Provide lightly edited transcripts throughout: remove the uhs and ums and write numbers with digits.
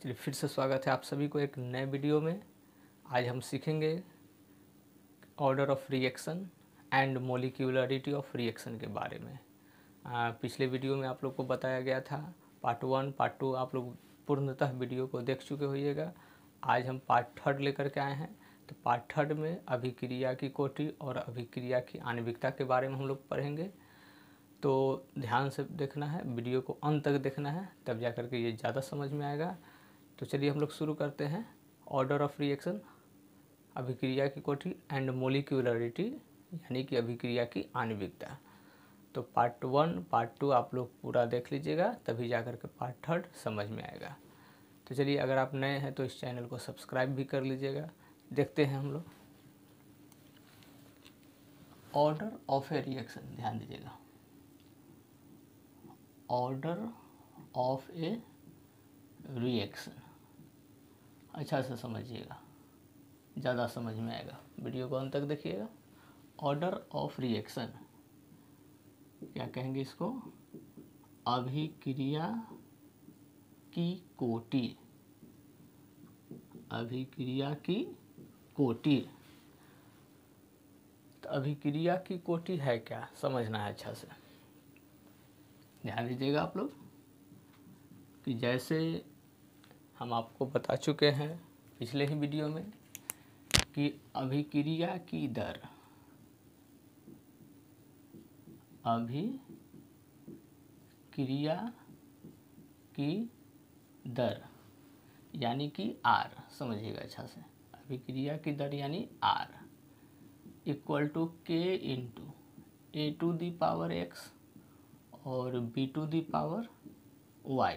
चलिए फिर से स्वागत है आप सभी को एक नए वीडियो में। आज हम सीखेंगे order of reaction and molecularity of reaction के बारे में। पिछले वीडियो में आप लोग को बताया गया था पार्ट 1 पार्ट 2 आप लोग पूर्णतः वीडियो को देख चुके होइएगा। आज हम पार्ट 3 लेकर के आए हैं। तो पार्ट 3 में अभिक्रिया की कोटि और अभिक्रिया की आणविकता के बारे में हम लोग पढ़ेंगे। तो ध्यान से देखना है, वीडियो को अंत तक देखना है, तब जा कर के ये ज़्यादा समझ में आएगा। तो चलिए हम लोग शुरू करते हैं। ऑर्डर ऑफ रिएक्शन, अभिक्रिया की कोटि एंड मोलिक्यूलरिटी यानी कि अभिक्रिया की आणविकता। तो पार्ट 1 पार्ट 2 आप लोग पूरा देख लीजिएगा, तभी जा कर के पार्ट 3 समझ में आएगा। तो चलिए, अगर आप नए हैं तो इस चैनल को सब्सक्राइब भी कर लीजिएगा। देखते हैं हम लोग ऑर्डर ऑफ ए रिएक्शन। ध्यान दीजिएगा, ऑर्डर ऑफ ए रिएक्शन अच्छा से समझिएगा, ज़्यादा समझ में आएगा। वीडियो को अंत तक देखिएगा। ऑर्डर ऑफ रिएक्शन क्या कहेंगे इसको? अभिक्रिया की कोटि। अभिक्रिया की कोटि। तो अभिक्रिया की कोटि है क्या, समझना है अच्छा से। ध्यान दीजिएगा आप लोग कि जैसे हम आपको बता चुके हैं पिछले ही वीडियो में कि अभिक्रिया की दर, अभिक्रिया की दर यानी कि R, समझिएगा अच्छा से। अभिक्रिया की दर यानी R equal to K into A to the power X और B to the power Y।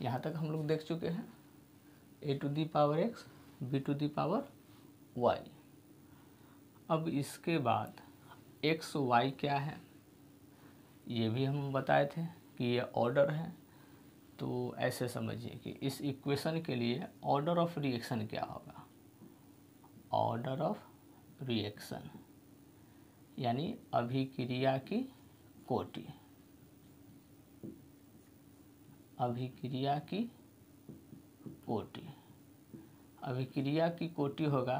यहाँ तक हम लोग देख चुके हैं, A to the power X, B to the power Y। अब इसके बाद X Y क्या है ये भी हम बताए थे कि ये ऑर्डर है। तो ऐसे समझिए कि इस इक्वेशन के लिए ऑर्डर ऑफ रिएक्शन क्या होगा? ऑर्डर ऑफ रिएक्शन यानी अभिक्रिया की कोटि। अभिक्रिया की कोटि, अभिक्रिया की कोटि होगा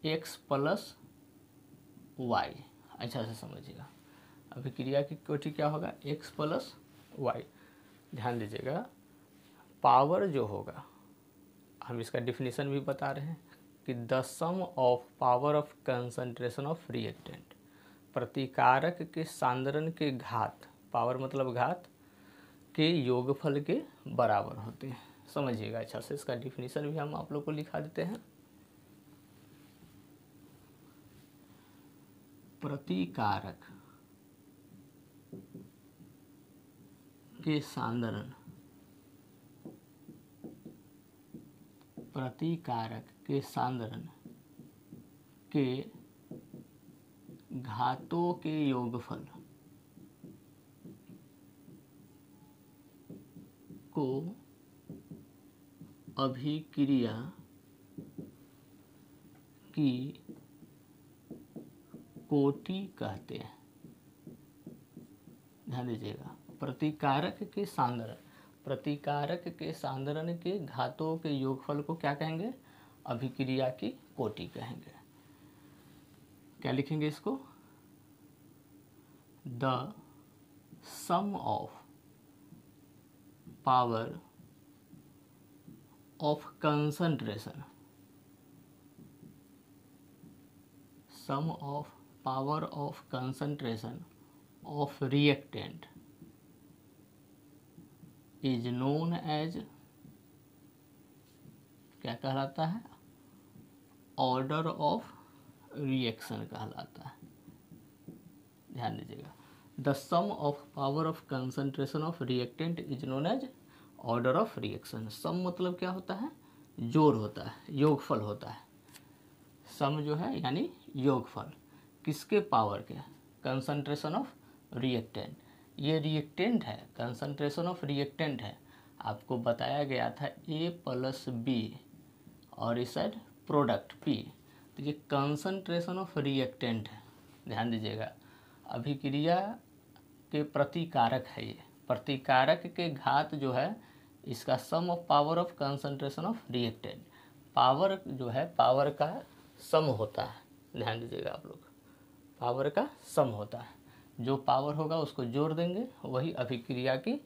X प्लस Y। अच्छा से समझिएगा, अभिक्रिया की कोटि क्या होगा? X plus Y। ध्यान दीजिएगा, पावर जो होगा, हम इसका डिफिनीशन भी बता रहे हैं कि the sum of power of concentration of reactant, प्रतिकारक के सांद्रण के घात, पावर मतलब घात, के योगफल के बराबर होते हैं। समझिएगा अच्छा से, इसका डिफिनीशन भी हम आप लोग को लिखा देते हैं। प्रतिकारक के सांद्रण, प्रतिकारक के सांद्रण के घातों के योगफल को अभिक्रिया की कोटि कहते हैं। ध्यान दीजिएगा, प्रतिकारक के सांद्रण, प्रतिकारक के सांद्रण के घातों के योगफल को क्या कहेंगे? अभिक्रिया की कोटि कहेंगे। क्या लिखेंगे इसको? The sum of power of concentration, sum of power of concentration of reactant is known as, क्या कहलाता है? ऑर्डर ऑफ रिएक्शन कहलाता है। ध्यान दीजिएगा, the sum of power of concentration of reactant is known as order of reaction. Sum मतलब क्या होता है? जोड़ होता है, योगफल होता है। सम जो है यानी योगफल, किसके पावर के? Concentration of reactant. ये रिएक्टेंट है, कंसंट्रेशन ऑफ रिएक्टेंट है। आपको बताया गया था A प्लस B और इस साइड प्रोडक्ट P। तो ये कंसंट्रेशन ऑफ रिएक्टेंट है। ध्यान दीजिएगा, अभिक्रिया के प्रतिकारक है। ये प्रतिकारक के घात जो है इसका sum of power of concentration of reactant. Power जो है पावर का सम होता है, ध्यान दीजिएगा आप लोग, पावर का सम होता है। जो पावर होगा उसको जोड़ देंगे, वही अभिक्रिया की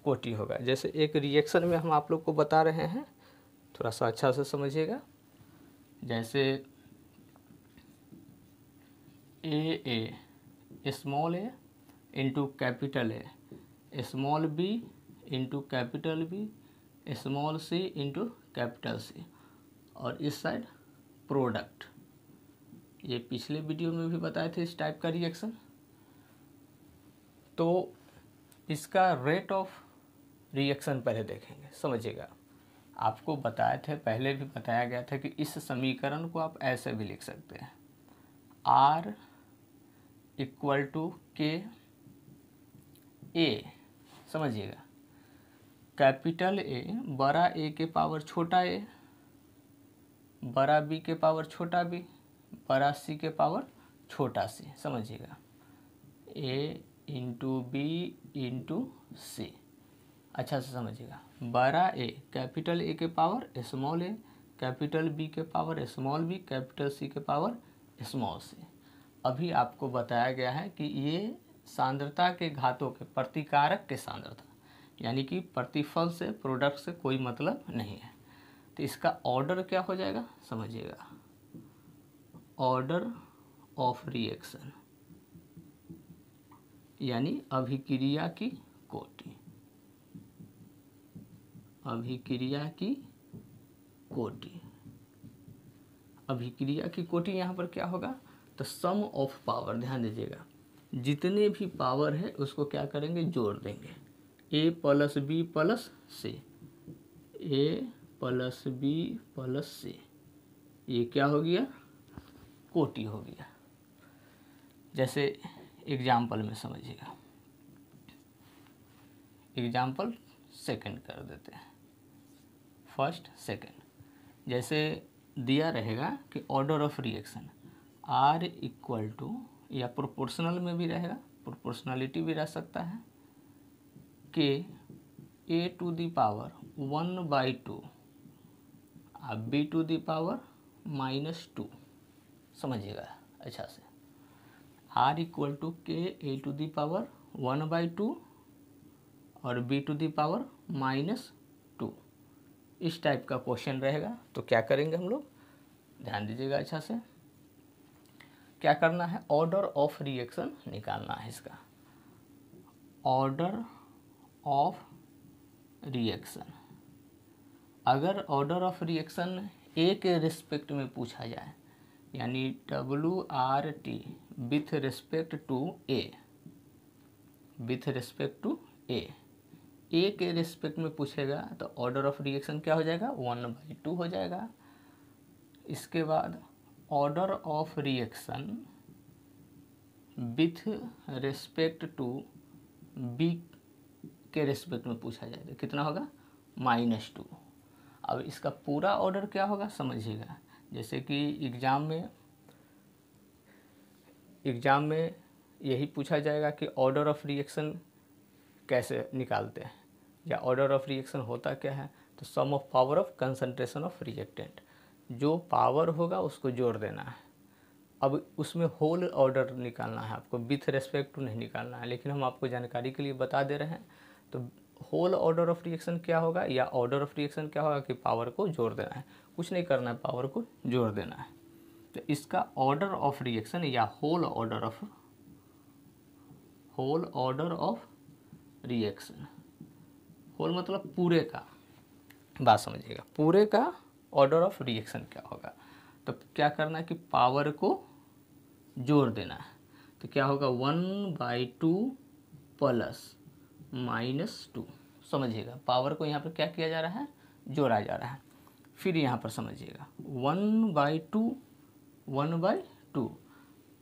कोटि होगा। जैसे एक रिएक्शन में हम आप लोग को बता रहे हैं, थोड़ा सा अच्छा से समझिएगा। जैसे A small A into capital A, small B into capital B, small C into capital C, और इस साइड प्रोडक्ट। ये पिछले वीडियो में भी बताए थे इस टाइप का रिएक्शन। तो इसका रेट ऑफ रिएक्शन पहले देखेंगे, समझिएगा। आपको बताए थे, पहले भी बताया गया था कि इस समीकरण को आप ऐसे भी लिख सकते हैं, R इक्वल टू के ए, समझिएगा। कैपिटल ए बड़ा ए के पावर छोटा ए, बड़ा बी के पावर छोटा बी, बड़ा सी के पावर छोटा सी, समझिएगा। A into B into C, अच्छा से समझिएगा। बड़ा ए कैपिटल ए के power small A, capital B के power small B, capital C के पावर स्मॉल सी। अभी आपको बताया गया है कि ये सांद्रता के घातों के प्रतिकारक के सांद्रता, यानी कि प्रतिफल से प्रोडक्ट से कोई मतलब नहीं है। तो इसका ऑर्डर क्या हो जाएगा, समझिएगा। ऑर्डर ऑफ रिएक्शन यानी अभिक्रिया की कोटि, अभिक्रिया की कोटि। अभिक्रिया की कोटि यहाँ पर क्या होगा, तो सम ऑफ पावर, ध्यान दीजिएगा। जितने भी पावर है उसको क्या करेंगे, जोड़ देंगे। ए प्लस बी प्लस सी, ए प्लस बी प्लस सी, ये क्या हो गया, कोटि हो गया। जैसे एग्जाम्पल में समझिएगा, एग्जाम्पल सेकंड कर देते हैं, फर्स्ट सेकंड। जैसे दिया रहेगा कि order of reaction R equal to, या प्रोपोर्शनल में भी रहेगा, प्रोपोर्शनलिटी भी रह सकता है, कि A टू दी पावर 1/2 अब B टू दी पावर -2, समझिएगा अच्छा से। R इक्वल टू के A टू दी पावर 1/2 और B टू दी पावर -2, इस टाइप का क्वेश्चन रहेगा। तो क्या करेंगे हम लोग, ध्यान दीजिएगा अच्छा से। क्या करना है, ऑर्डर ऑफ रिएक्शन निकालना है इसका। ऑर्डर ऑफ रिएक्शन, अगर ऑर्डर ऑफ रिएक्शन ए के रिस्पेक्ट में पूछा जाए, यानी WRT with respect to A, with respect to A के रिस्पेक्ट में पूछेगा तो ऑर्डर ऑफ रिएक्शन क्या हो जाएगा, 1/2 हो जाएगा। इसके बाद order of reaction with respect to B के रिस्पेक्ट में पूछा जाए तो कितना होगा, -2। अब इसका पूरा ऑर्डर क्या होगा, समझिएगा। जैसे कि एग्जाम में यही पूछा जाएगा कि ऑर्डर ऑफ रिएक्शन कैसे निकालते हैं, या ऑर्डर ऑफ रिएक्शन होता क्या है, तो sum of power of concentration of reactant, जो पावर होगा उसको जोड़ देना है। अब उसमें होल ऑर्डर निकालना है आपको, विथ रेस्पेक्ट टू नहीं निकालना है, लेकिन हम आपको जानकारी के लिए बता दे रहे हैं। तो होल ऑर्डर ऑफ रिएक्शन क्या होगा, या ऑर्डर ऑफ रिएक्शन क्या होगा कि पावर को जोड़ देना है, कुछ नहीं करना है, पावर को जोड़ देना है। तो इसका ऑर्डर ऑफ रिएक्शन या whole order of reaction, whole मतलब पूरे का, बात समझिएगा, पूरे का ऑर्डर ऑफ रिएक्शन क्या होगा। तो क्या करना है कि पावर को जोड़ देना है। तो क्या होगा, 1/2 प्लस -2, समझिएगा। पावर को यहाँ पर क्या किया जा रहा है, जोड़ा जा रहा है। फिर यहाँ पर समझिएगा 1/2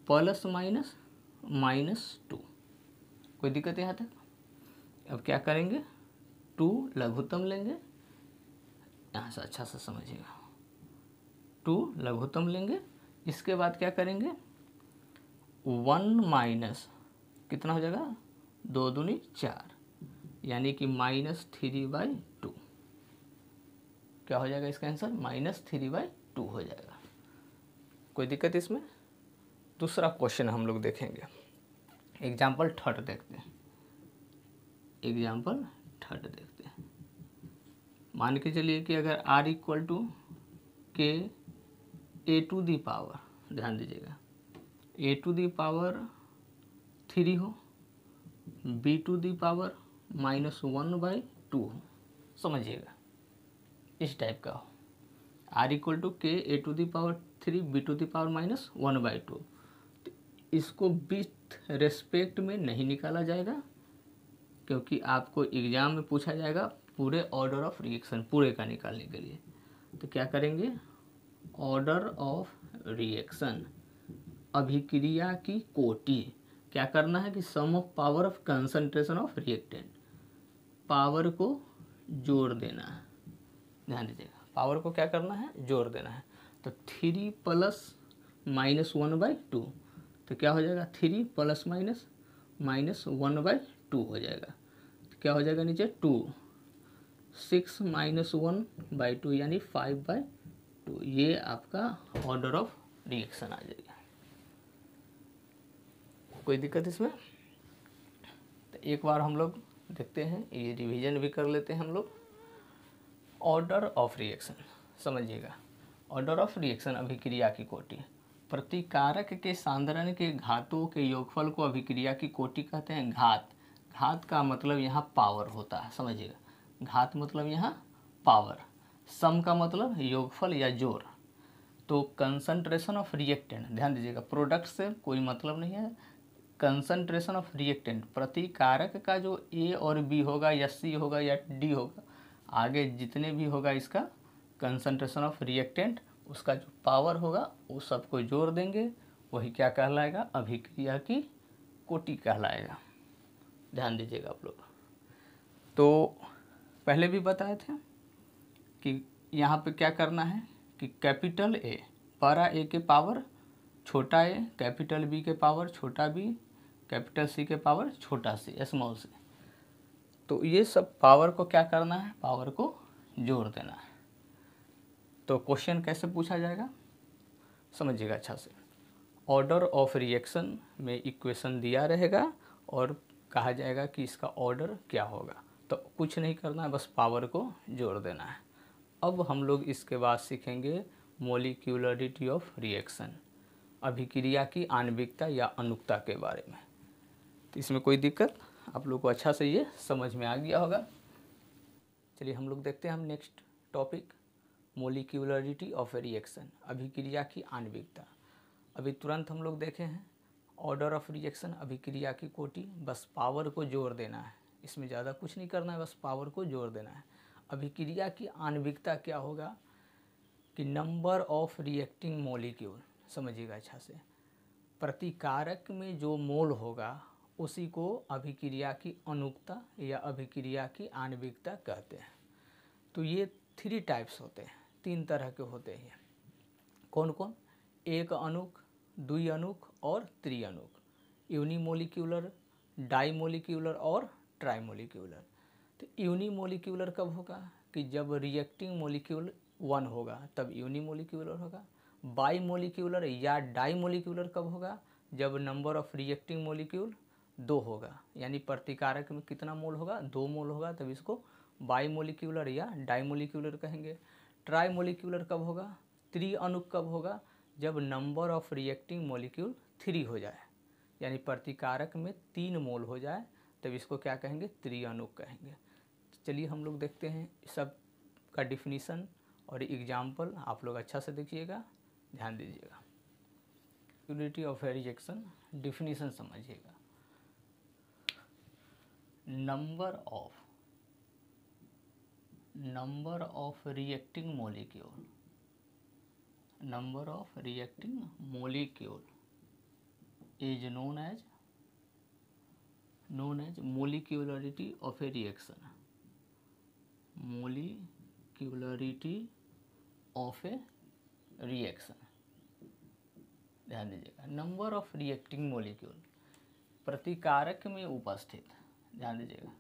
प्लस माइनस -2, कोई दिक्कत यहाँ तक। अब क्या करेंगे, 2 लघुत्तम लेंगे, यहाँ से अच्छा से समझिएगा, 2 लघुत्तम लेंगे। इसके बाद क्या करेंगे, 1 माइनस कितना हो जाएगा, 2 दूनी 4, यानी कि -3/2, क्या हो जाएगा इसका आंसर, -3/2 हो जाएगा। कोई दिक्कत इसमें? दूसरा क्वेश्चन हम लोग देखेंगे, एग्जाम्पल थर्ड देखते हैं। एग्जाम्पल थर्ड देखते हैं। मान के चलिए कि अगर r इक्वल टू के a⁴, ध्यान दीजिएगा, a⁴ 3 हो, b⁴ -1/2 हो, समझिएगा इस टाइप का हो। r इक्वल टू के a⁴ 3 b⁴ -1/2। तो इसको विथ रेस्पेक्ट में नहीं निकाला जाएगा, क्योंकि आपको एग्जाम में पूछा जाएगा पूरे ऑर्डर ऑफ रिएक्शन पूरे का निकालने के लिए। तो क्या करेंगे, ऑर्डर ऑफ रिएक्शन, अभिक्रिया की कोटि, क्या करना है कि sum of power of concentration of reactant, power को जोड़ देना है। ध्यान दीजिएगा, पावर को क्या करना है, जोड़ देना है। तो 3 + -1/2, तो क्या हो जाएगा, 3 ± -1/2 हो जाएगा। तो क्या हो जाएगा नीचे 2, 6 - 1/2 यानी 5/2। ये आपका ऑर्डर ऑफ रिएक्शन आ जाएगा। कोई दिक्कत इसमें? तो एक बार हम लोग देखते हैं, ये रिवीजन भी कर लेते हैं हम लोग। ऑर्डर ऑफ रिएक्शन समझिएगा, ऑर्डर ऑफ रिएक्शन अभिक्रिया की कोटि, प्रतिकारक के सांद्रण के घातों के योगफल को अभिक्रिया की कोटि कहते हैं। घात, घात का मतलब यहाँ पावर होता है, समझिएगा, घात मतलब यहाँ पावर, सम का मतलब योगफल या जोड़। तो कंसंट्रेशन ऑफ रिएक्टेंट, ध्यान दीजिएगा, प्रोडक्ट से कोई मतलब नहीं है, कंसंट्रेशन ऑफ रिएक्टेंट, प्रतिकारक का जो ए और बी होगा या सी होगा या डी होगा, आगे जितने भी होगा इसका कंसंट्रेशन ऑफ रिएक्टेंट, उसका जो पावर होगा वो सबको जोड़ देंगे, वही क्या कहलाएगा, अभिक्रिया की कोटि कहलाएगा। ध्यान दीजिएगा आप लोग। तो पहले भी बताए थे कि यहाँ पे क्या करना है कि कैपिटल ए, बड़ा ए के पावर छोटा ए, कैपिटल बी के पावर छोटा बी, कैपिटल सी के पावर छोटा सी, स्मॉल सी। तो ये सब पावर को क्या करना है, पावर को जोड़ देना है। तो क्वेश्चन कैसे पूछा जाएगा समझिएगा अच्छा से। ऑर्डर ऑफ रिएक्शन में इक्वेशन दिया रहेगा और कहा जाएगा कि इसका ऑर्डर क्या होगा। तो कुछ नहीं करना है, बस पावर को जोड़ देना है। अब हम लोग इसके बाद सीखेंगे मोलिक्यूलरिटी ऑफ रिएक्शन, अभिक्रिया की आणविकता या अनुकता के बारे में। तो इसमें कोई दिक्कत, आप लोग को अच्छा से ये समझ में आ गया होगा। चलिए हम लोग देखते हैं हम नेक्स्ट टॉपिक, मोलिक्यूलरिटी ऑफ रिएक्शन, अभिक्रिया की आणविकता। अभी तुरंत हम लोग देखे हैं ऑर्डर ऑफ रिएक्शन, अभिक्रिया की कोटि, बस पावर को जोड़ देना है, इसमें ज़्यादा कुछ नहीं करना है, बस पावर को जोड़ देना है। अभिक्रिया की आणविकता क्या होगा कि नंबर ऑफ रिएक्टिंग मॉलिक्यूल, समझिएगा अच्छा से, प्रतिकारक में जो मोल होगा उसी को अभिक्रिया की अनुकता या अभिक्रिया की आणविकता कहते हैं। तो ये 3 टाइप्स होते हैं, 3 तरह के होते हैं। कौन कौन? एक अणुक, द्वि अणुक और त्रिअणुक, यूनिमोलिक्यूलर, डाईमोलिक्यूलर और ट्राईमोलिक्यूलर। तो यूनिमोलिक्यूलर कब होगा कि जब रिएक्टिंग मोलिक्यूल 1 होगा तब यूनिमोलिक्यूलर होगा। बाईमोलिक्यूलर या डाईमोलिक्यूलर कब होगा, जब नंबर ऑफ रिएक्टिंग मोलिक्यूल 2 होगा, यानी प्रतिकारक में कितना मोल होगा, 2 मोल होगा, तब इसको बाईमोलिक्यूलर या डाईमोलिक्यूलर कहेंगे। ट्राईमोलिक्यूलर कब होगा, त्रिअणुक कब होगा, जब नंबर ऑफ रिएक्टिंग मोलिक्यूल 3 हो जाए, यानी प्रतिकारक में 3 मोल हो जाए, तब इसको क्या कहेंगे, त्रिअणुक कहेंगे। चलिए हम लोग देखते हैं सब का डिफिनीसन और एग्जाम्पल, आप लोग अच्छा से देखिएगा, ध्यान दीजिएगा। मोलिक्यूलरिटी ऑफ रिएक्शन डिफिनीसन समझिएगा, number of reacting molecule, number of reacting molecule is known as molecularity of a reaction, molecularity of a reaction। ध्यान दीजिएगा, नंबर ऑफ रिएक्टिंग मोलिक्यूल, प्रतिकारक में उपस्थित, ध्यान दीजिएगा,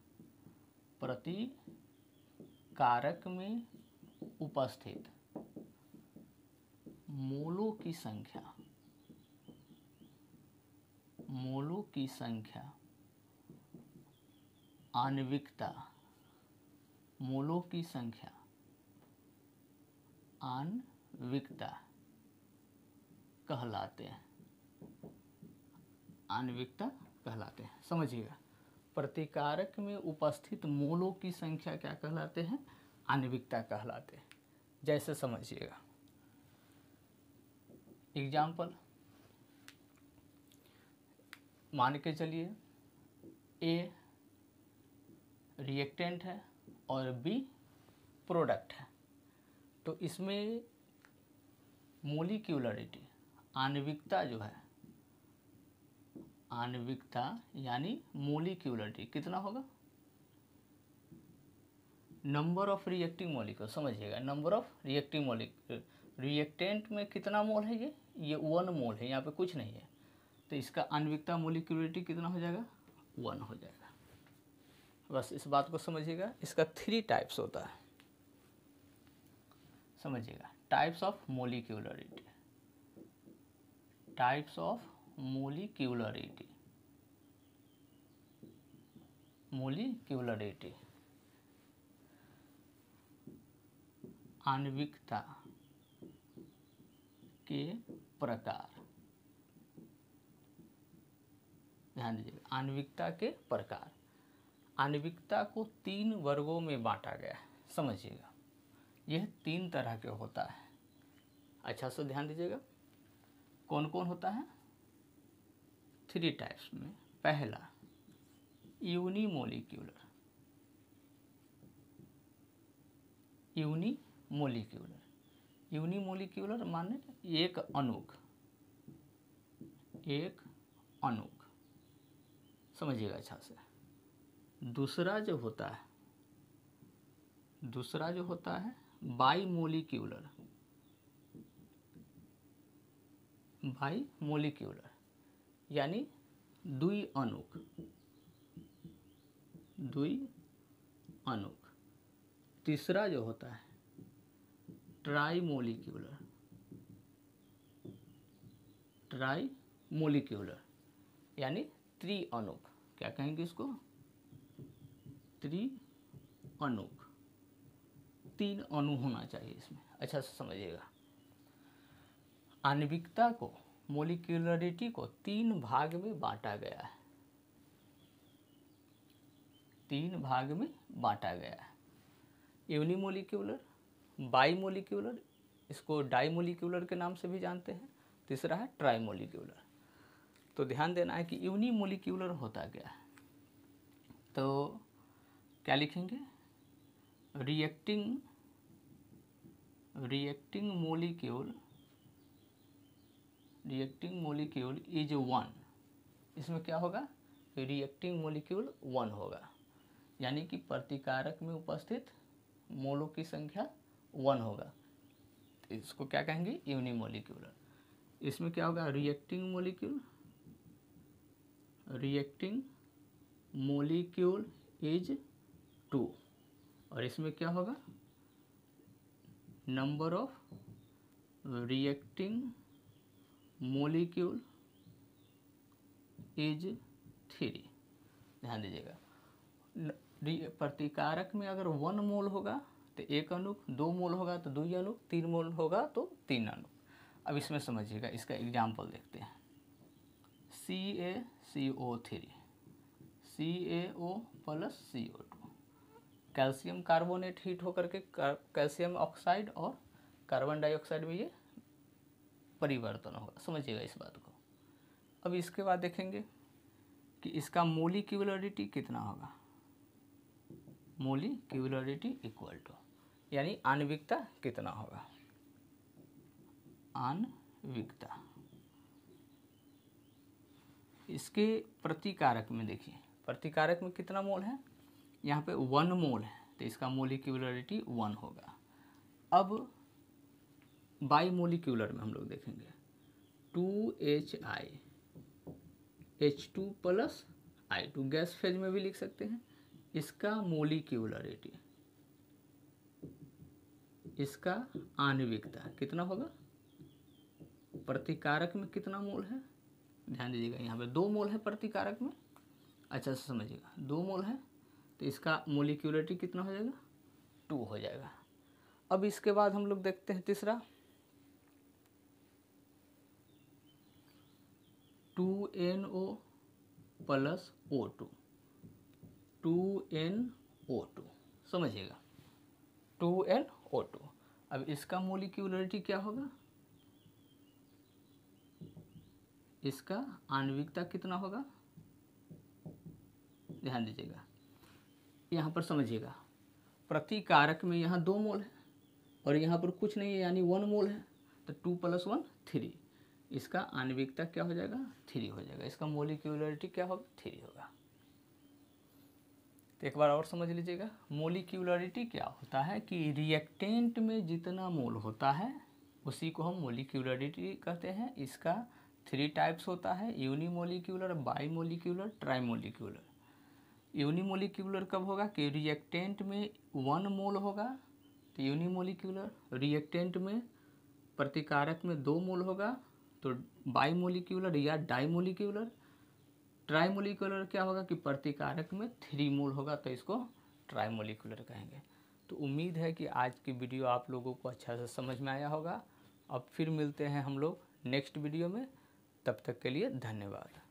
प्रतिकारक में उपस्थित मोलों की संख्या आणविकता मोलों की संख्या आणविकता कहलाते हैं। आणविकता कहलाते हैं, समझिएगा। प्रतिकारक में उपस्थित मोलों की संख्या क्या कहलाते हैं? आणविकता कहलाते हैं। जैसे समझिएगा, एग्जाम्पल मान के चलिए ए रिएक्टेंट है और बी प्रोडक्ट है, तो इसमें मोलिक्यूलरिटी आणविकता जो है, आणविकता यानी मोलिक्यूलरिटी कितना होगा? नंबर ऑफ रिएक्टिंग मॉलिक्यूल, समझिएगा, number of reacting molecule. Reactant में कितना मोल है? ये 1 मोल है, यहाँ पे कुछ नहीं है, तो इसका आणविकता मोलिक्यूलरिटी कितना हो जाएगा? 1 हो जाएगा। बस इस बात को समझिएगा। इसका 3 टाइप्स होता है, समझिएगा। टाइप्स ऑफ मोलिक्यूलरिटी, टाइप्स ऑफ मोलिक्यूलरिटी, मोलिक्यूलरिटी आणविकता के प्रकार, ध्यान दीजिएगा, आणविकता के प्रकार। आणविकता को 3 वर्गों में बांटा गया है, समझिएगा। यह 3 तरह के होता है। अच्छा से ध्यान दीजिएगा, कौन कौन होता है? 3 टाइप्स में। पहला यूनिमोलिक्यूलर, यूनिमोलिक्यूलर, यूनिमोलिक्यूलर माने एक अणुक, एक अणुक, समझिएगा अच्छा से। दूसरा जो होता है बाईमोलिक्यूलर, बाईमोलिक्यूलर यानी द्वि अणुक, द्वि अणुक। तीसरा जो होता है ट्राईमोलिक्यूलर, ट्राईमोलिक्यूलर यानी त्रिअणुक। क्या कहेंगे इसको? त्रिअणुक। 3 अणु होना चाहिए इसमें, अच्छा से समझिएगा। आणविकता को, मोलिक्यूलरिटी को 3 भाग में बांटा गया है, 3 भाग में बांटा गया है। यूनिमोलिक्यूलर, बाईमोलिक्यूलर, इसको डाईमोलिक्यूलर के नाम से भी जानते हैं। तीसरा है ट्राईमोलिक्यूलर। तो ध्यान देना है कि यूनिमोलिक्यूलर होता क्या है। तो क्या लिखेंगे? Reacting molecule is 1। इसमें क्या होगा? रिएक्टिंग मोलिक्यूल 1 होगा, यानी कि प्रतिकारक में उपस्थित मोलों की संख्या 1 होगा। तो इसको क्या कहेंगे? यूनिमोलिक्यूलर। इसमें क्या होगा? रिएक्टिंग मोलिक्यूल इज 2, और इसमें क्या होगा? Number of reacting molecule is 3। ध्यान दीजिएगा, प्रतिकारक में अगर 1 मोल होगा तो 1 अणुक, 2 मोल होगा तो 2 अणुक, 3 मोल होगा तो 3 अणुक। अब इसमें समझिएगा, इसका एग्जाम्पल देखते हैं। CaCO3, CaO plus CO2, calcium carbonate heat होकर के कैल्शियम ऑक्साइड और कार्बन डाइऑक्साइड में ये परिवर्तन होगा, समझिएगा इस बात को। अब इसके बाद देखेंगे कि इसका मोलिक्यूलरिटी कितना होगा। मोलिक्यूलरिटी इक्वल टू, यानी आणविकता कितना होगा। आणविकता, इसके प्रतिकारक में देखिए, प्रतिकारक में कितना मोल है? यहाँ पे 1 मोल है, तो इसका मोलिक्यूलरिटी 1 होगा। अब बाईमोलिक्यूलर में हम लोग देखेंगे 2HI, H2 plus I2, gas phase में भी लिख सकते हैं। इसका मोलिक्यूलरिटी इसका आणविकता कितना होगा, प्रतिकारक में कितना मोल है, ध्यान दीजिएगा यहाँ पे 2 मोल है प्रतिकारक में, अच्छा से समझिएगा 2 मोल है, तो इसका मोलिक्यूलरिटी कितना हो जाएगा, 2 हो जाएगा। अब इसके बाद हम लोग देखते हैं तीसरा 2NO प्लस O2, 2NO2 समझिएगा 2NO2। अब इसका मोलिक्यूलरिटी क्या होगा, इसका आणविकता कितना होगा, ध्यान दीजिएगा यहाँ पर समझिएगा, प्रतिकारक में यहाँ 2 मोल है और यहाँ पर कुछ नहीं है यानी 1 मोल है, तो 2 + 1 3, इसका आणविकता क्या हो जाएगा, 3 हो जाएगा, इसका मोलिक्यूलरिटी क्या होगा, 3 होगा। तो एक बार और समझ लीजिएगा, मोलिक्यूलरिटी क्या होता है कि रिएक्टेंट में जितना मोल होता है उसी को हम मोलिक्यूलरिटी कहते हैं। इसका 3 टाइप्स होता है, यूनिमोलिक्यूलर, बाईमोलिक्यूलर, ट्राईमोलिक्यूलर। यूनिमोलिक्यूलर कब होगा कि रिएक्टेंट में 1 मोल होगा तो यूनिमोलिक्यूलर, रिएक्टेंट में प्रतिकारक में 2 मोल होगा तो बाईमोलिक्यूलर या डाईमोलिक्यूलर। ट्राईमोलिक्यूलर क्या होगा कि प्रतिकारक में 3 मोल होगा तो इसको ट्राईमोलिक्यूलर कहेंगे। तो उम्मीद है कि आज की वीडियो आप लोगों को अच्छा से समझ में आया होगा। अब फिर मिलते हैं हम लोग नेक्स्ट वीडियो में, तब तक के लिए धन्यवाद।